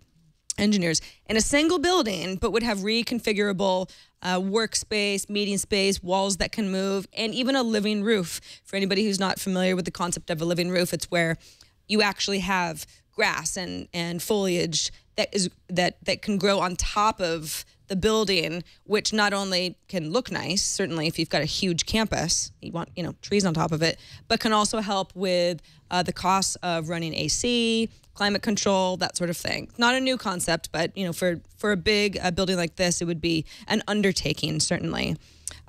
engineers in a single building, but would have reconfigurable workspace, meeting space, walls that can move, and even a living roof. For anybody who's not familiar with the concept of a living roof, it's where you actually have grass and foliage that can grow on top of the building, which not only can look nice, certainly if you've got a huge campus, you want, you know, trees on top of it, but can also help with the costs of running AC, climate control, that sort of thing. Not a new concept, but, you know, for a big building like this, it would be an undertaking, certainly.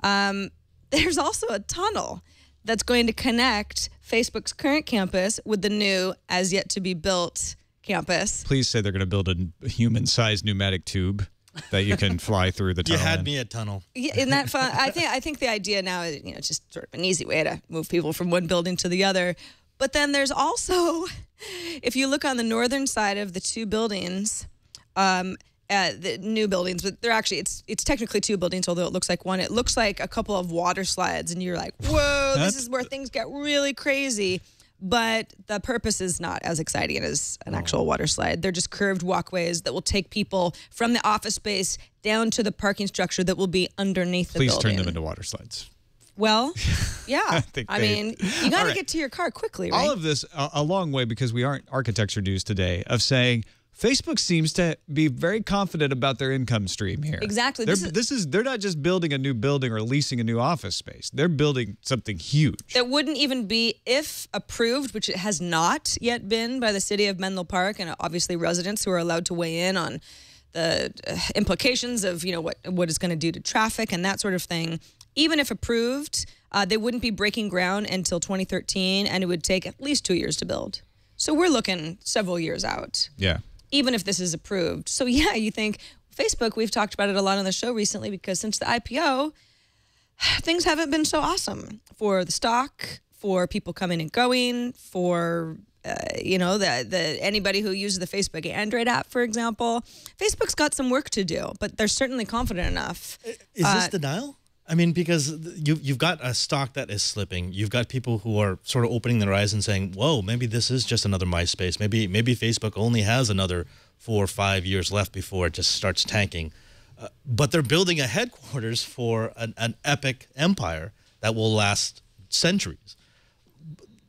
There's also a tunnel that's going to connect Facebook's current campus with the new, as yet to be built campus. Please say they're going to build a human-sized pneumatic tube that you can fly through the tunnel. You had me at tunnel. Yeah, isn't that fun? I think the idea now is, you know, it's just sort of an easy way to move people from one building to the other. But then there's also, if you look on the northern side of the two buildings, the new buildings, but they're actually, it's technically two buildings, although it looks like one. It looks like a couple of water slides, and you're like, whoa, this is where things get really crazy. But the purpose is not as exciting as an actual water slide. They're just curved walkways that will take people from the office space down to the parking structure that will be underneath the building. Please turn them into water slides. Well, yeah. I mean, you got to get to your car quickly, right? All of this a long way, because we aren't architecture dudes today, of saying Facebook seems to be very confident about their income stream here. Exactly. They're not just building a new building or leasing a new office space. They're building something huge. That wouldn't even be, if approved, which it has not yet been by the city of Menlo Park, and obviously residents who are allowed to weigh in on the implications of, you know, what it's going to do to traffic and that sort of thing. Even if approved, they wouldn't be breaking ground until 2013, and it would take at least 2 years to build. So we're looking several years out. Yeah. Even if this is approved. So yeah, you think Facebook, we've talked about it a lot on the show recently, because since the IPO, things haven't been so awesome for the stock, for people coming and going, for you know, anybody who uses the Facebook Android app, for example. Facebook's got some work to do, but they're certainly confident enough. Is this denial? I mean, because you've got a stock that is slipping. You've got people who are sort of opening their eyes and saying, whoa, maybe this is just another MySpace. Maybe Facebook only has another 4 or 5 years left before it just starts tanking. But they're building a headquarters for an epic empire that will last centuries.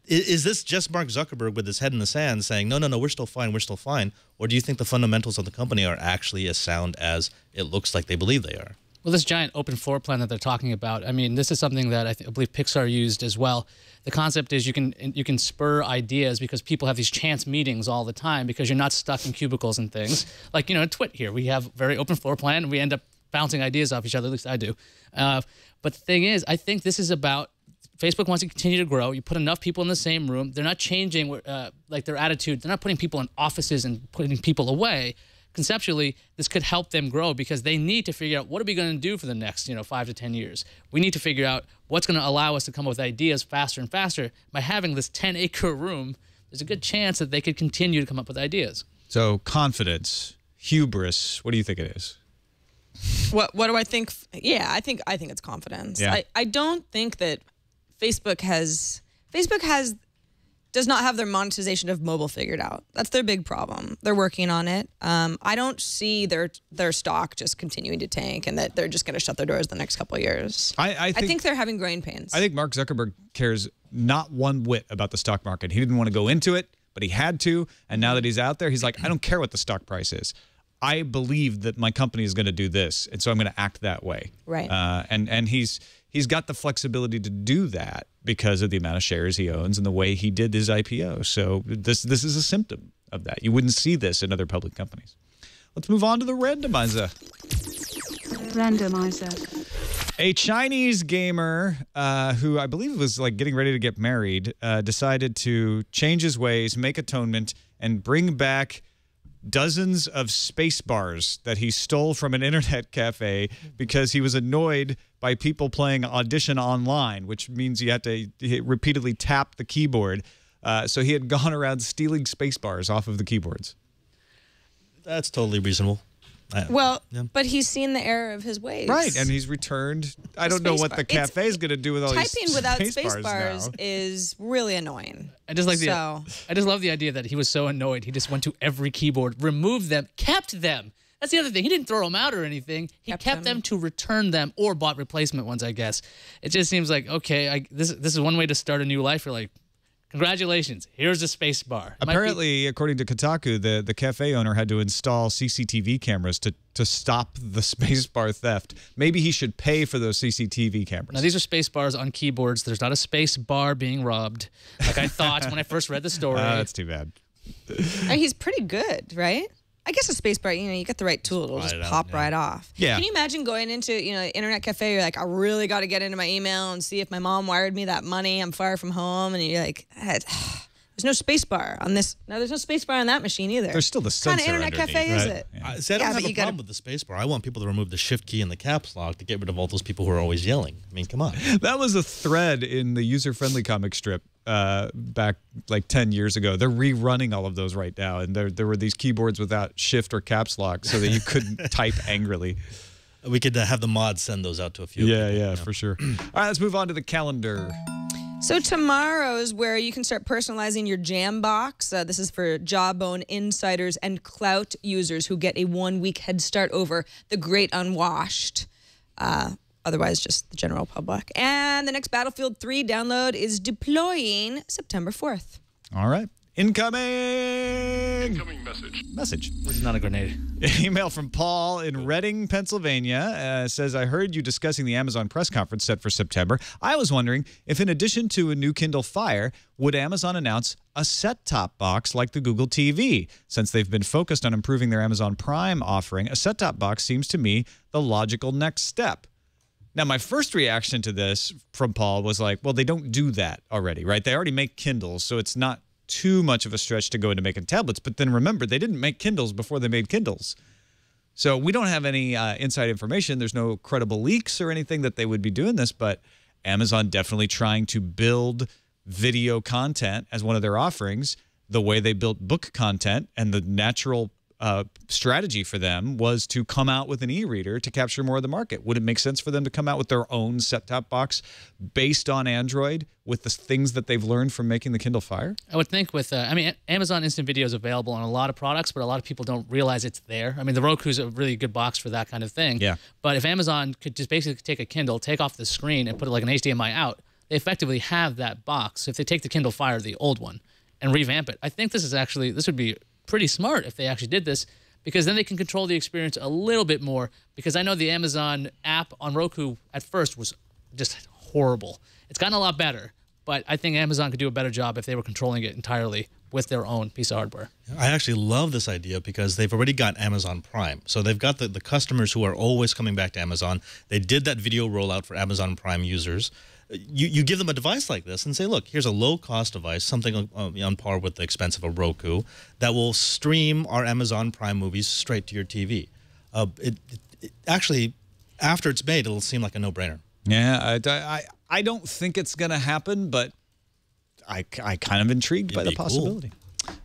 Is this just Mark Zuckerberg with his head in the sand saying, no, we're still fine, we're still fine? Or do you think the fundamentals of the company are actually as sound as it looks like they believe they are? Well, this giant open floor plan that they're talking about, I mean, this is something that I believe Pixar used as well. The concept is you can spur ideas because people have these chance meetings all the time because you're not stuck in cubicles and things. Like, you know, in TWiT here, we have a very open floor plan, and we end up bouncing ideas off each other, at least I do. But the thing is, I think this is about Facebook wants to continue to grow. You put enough people in the same room. They're not changing like their attitude. They're not putting people in offices and putting people away. Conceptually, this could help them grow because they need to figure out what are we going to do for the next, 5 to 10 years. We need to figure out what's going to allow us to come up with ideas faster and faster. By having this 10-acre room, there's a good chance that they could continue to come up with ideas. So confidence, hubris, what do you think it is? What do I think? Yeah, I think it's confidence. Yeah. I don't think that Facebook does not have their monetization of mobile figured out. That's their big problem. They're working on it. I don't see their stock just continuing to tank and that they're just going to shut their doors the next couple of years. I think they're having growing pains. I think Mark Zuckerberg cares not one whit about the stock market. He didn't want to go into it, but he had to. And now that he's out there, he's like, I don't care what the stock price is. I believe that my company is going to do this, and so I'm going to act that way. Right. And he's got the flexibility to do that because of the amount of shares he owns and the way he did his IPO. So this is a symptom of that. You wouldn't see this in other public companies. Let's move on to the randomizer. Randomizer. A Chinese gamer who I believe was like getting ready to get married decided to change his ways, make atonement, and bring back dozens of space bars that he stole from an internet cafe because he was annoyed by people playing Audition online, which means you have to repeatedly tap the keyboard. So he had gone around stealing space bars off of the keyboards. That's totally reasonable. But he's seen the error of his ways. Right, and he's returned. I don't know what the cafe is going to do with all these typing without space bars is really annoying. I just love the idea that he was so annoyed he just went to every keyboard, removed them, kept them. That's the other thing. He didn't throw them out or anything. He kept them to return them or bought replacement ones, I guess. It just seems like, okay, this is one way to start a new life. You're like, congratulations, here's a space bar. Apparently, according to Kotaku, the cafe owner had to install CCTV cameras to stop the space bar theft. Maybe he should pay for those CCTV cameras. Now, these are space bars on keyboards. There's not a space bar being robbed, like I thought when I first read the story. That's too bad. He's pretty good, right? I guess a space bar, you get the right tool, it'll just pop right off. Yeah. Can you imagine going into, internet cafe, you're like, I really got to get into my email and see if my mom wired me that money. I'm far from home. And you're like, there's no space bar on this. No, there's no space bar on that machine either. There's still the sensor What kind of internet cafe is it? Yeah. See, I don't have a problem with the space bar. I want people to remove the shift key and the caps lock to get rid of all those people who are always yelling. I mean, come on. That was a thread in the user-friendly comic strip back like 10 years ago. They're rerunning all of those right now, and there were these keyboards without shift or caps lock so that you couldn't type angrily. We could have the mods send those out to a few people. Yeah, for sure. All right, let's move on to the calendar. So tomorrow is where you can start personalizing your jam box. This is for Jawbone insiders and clout users who get a 1-week head start over the great unwashed. Otherwise, just the general public. And the next Battlefield 3 download is deploying September 4th. All right. Incoming message. This is not a grenade. Email from Paul in Reading, Pennsylvania says, I heard you discussing the Amazon press conference set for September. I was wondering if in addition to a new Kindle Fire, would Amazon announce a set-top box like the Google TV? Since they've been focused on improving their Amazon Prime offering, a set-top box seems to me the logical next step. Now, my first reaction to this from Paul was like, well, they don't do that already, right? They already make Kindles, so it's not too much of a stretch to go into making tablets. But then remember, they didn't make Kindles before they made Kindles. So we don't have any inside information. There's no credible leaks or anything that they would be doing this, but Amazon definitely trying to build video content as one of their offerings the way they built book content, and the natural strategy for them was to come out with an e-reader to capture more of the market. Would it make sense for them to come out with their own set-top box based on Android with the things that they've learned from making the Kindle Fire? I would think with, Amazon Instant Video is available on a lot of products, but a lot of people don't realize it's there. I mean, the Roku's a really good box for that kind of thing. Yeah. But if Amazon could just basically take a Kindle, take off the screen, and put it like an HDMI out, they effectively have that box. If they take the Kindle Fire, the old one, and revamp it, I think this would be pretty smart if they actually did this, because then they can control the experience a little bit more, because I know the Amazon app on Roku at first was just horrible. It's gotten a lot better, but I think Amazon could do a better job if they were controlling it entirely with their own piece of hardware. I actually love this idea because they've already got Amazon Prime. So they've got the customers who are always coming back to Amazon. They did that video rollout for Amazon Prime users. You give them a device like this and say, look, here's a low-cost device, something on par with the expense of a Roku, that will stream our Amazon Prime movies straight to your TV. Actually, after it's made, it'll seem like a no-brainer. Yeah, I don't think it's going to happen, but I kind of intrigued by the possibility.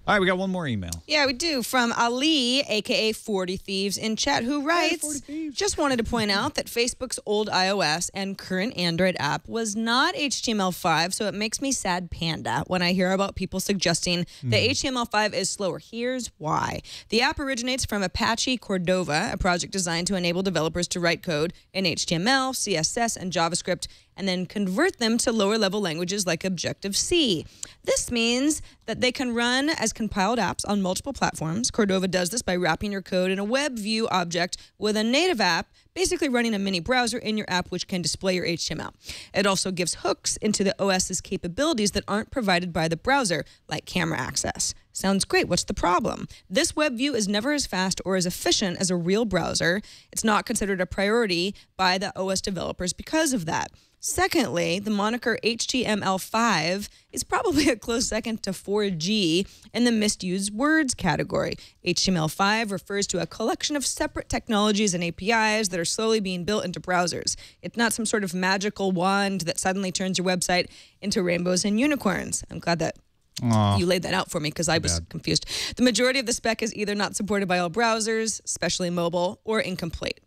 All right, we got one more email. Yeah, we do. From Ali, a.k.a. 40 Thieves in chat, who writes, just wanted to point out that Facebook's old iOS and current Android app was not HTML5, so it makes me sad panda when I hear about people suggesting that HTML5 is slower. Here's why. The app originates from Apache Cordova, a project designed to enable developers to write code in HTML, CSS, and JavaScript, and then convert them to lower-level languages like Objective-C. This means that they can run as compiled apps on multiple platforms. Cordova does this by wrapping your code in a web view object with a native app, basically running a mini browser in your app which can display your HTML. It also gives hooks into the OS's capabilities that aren't provided by the browser, like camera access. Sounds great. What's the problem? This web view is never as fast or as efficient as a real browser. It's not considered a priority by the OS developers because of that. Secondly, the moniker HTML5 is probably a close second to 4G in the misused words category. HTML5 refers to a collection of separate technologies and APIs that are slowly being built into browsers. It's not some sort of magical wand that suddenly turns your website into rainbows and unicorns. I'm glad that you laid that out for me because I was confused. The majority of the spec is either not supported by all browsers, especially mobile, or incomplete.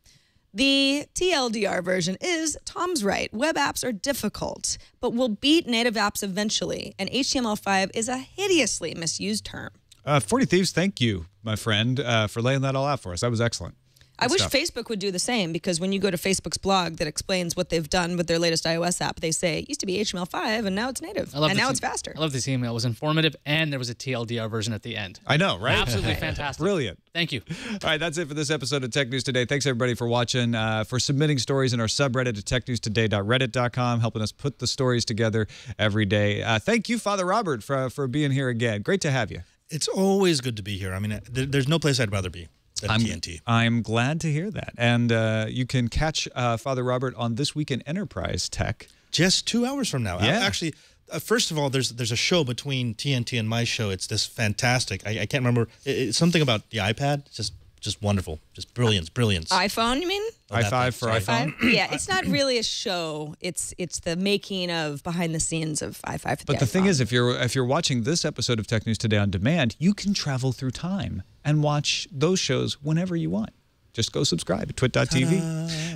The TLDR version is, Tom's right, web apps are difficult, but will beat native apps eventually, and HTML5 is a hideously misused term. 40 Thieves, thank you, my friend, for laying that all out for us. That was excellent. I wish Facebook would do the same, because when you go to Facebook's blog that explains what they've done with their latest iOS app, they say it used to be HTML5 and now it's native, and now it's faster. I love this email. It was informative, and there was a TLDR version at the end. I know, right? Absolutely fantastic. Brilliant. Thank you. All right, that's it for this episode of Tech News Today. Thanks, everybody, for watching, for submitting stories in our subreddit at technewstoday.reddit.com, helping us put the stories together every day. Thank you, Father Robert, for being here again. Great to have you. It's always good to be here. I mean, there's no place I'd rather be than TNT. I'm glad to hear that. And you can catch Father Robert on This Week in Enterprise Tech. Just 2 hours from now. Yeah. Actually, first of all, there's a show between TNT and my show. It's this fantastic. I can't remember. It's something about the iPad. It's just wonderful. Just brilliance. iPhone, you mean? i5 for iPhone? Yeah, it's not really a show. It's the making of behind the scenes of i5 for the But the iPhone. thing is, if you're watching this episode of Tech News Today on demand, you can travel through time and watch those shows whenever you want. Just go subscribe at twit.tv.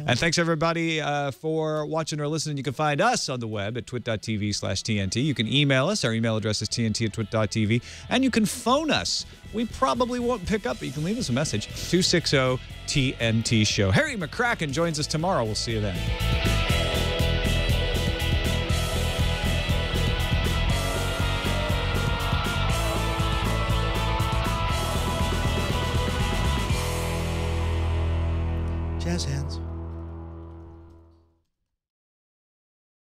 And thanks, everybody, for watching or listening. You can find us on the web at twit.tv/TNT. You can email us. Our email address is tnt@twit.tv. And you can phone us. We probably won't pick up, but you can leave us a message. 260-TNT-SHOW. Harry McCracken joins us tomorrow. We'll see you then. Jazz hands.